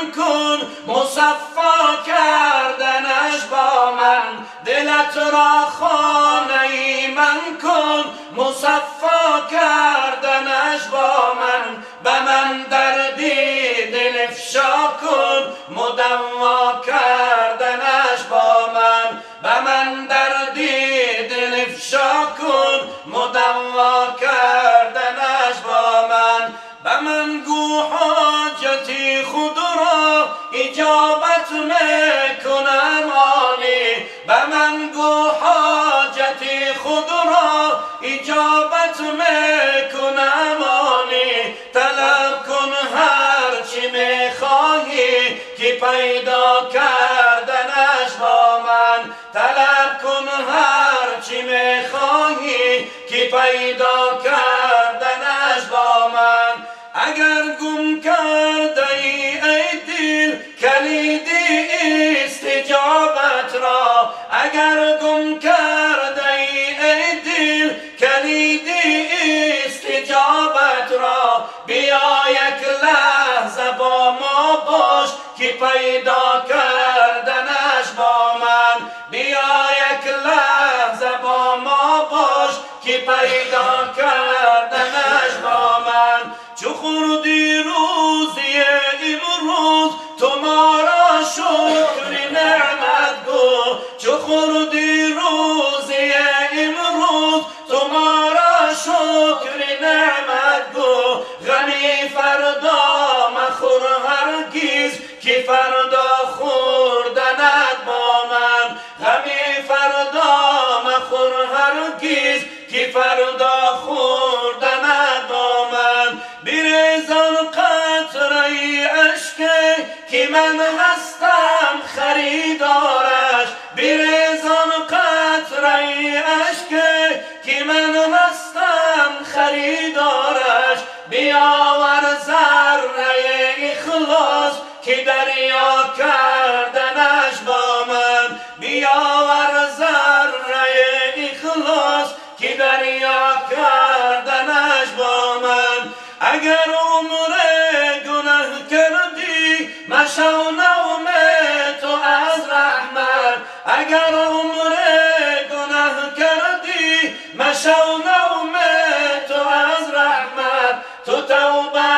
من کن، مصفا کردنش با من. دلت را خانه من کن، مصفا کردنش با من. به من دردی دل افشا کن، مدوا کردنش با من. به من دردی دل افشا کن، مدوا کردنش با من. به من گو حاجتی خود را اجابت میکنم عالی. به من گو حاجتی خود را اجابت میکنم عالی. طلب کن هر چی میخواهی که پیدا کردنش با من. طلب کن هر چی میخواهی که پیدا کردنش با من. اگر گم کرده ای دل کلیدی استجابت را، اگر گم کرده ای دل کلیدی استجابت را، بیا یک لحظه با ما باش که پیدا کردنش با من. بیا یک لحظه با ما باش که پیدا کردنش با من. چو خوردی روزی امروز تو ما را شکر نعمت گو. چو خوردی روزی امروز تو ما را شکر نعمت گو. غمی فردا مخور هرگز که فردا خوردنت با من. غمی فردا مخور هرگز که فردا خوردنت با من. بریزان قطره اشکی که من هستم خریدارش. بریزان قطره اشکی که من هستم خریدارش. بیاور ذره اخلاص که دریا کردنش با من. بیاور ذره اخلاص که دریا کردنش با من. اگر عمر گناه کردی مشو نوم تو از رحمت. اگر عمر گناه کردی مشو نوم تو از رحمت. تو توبه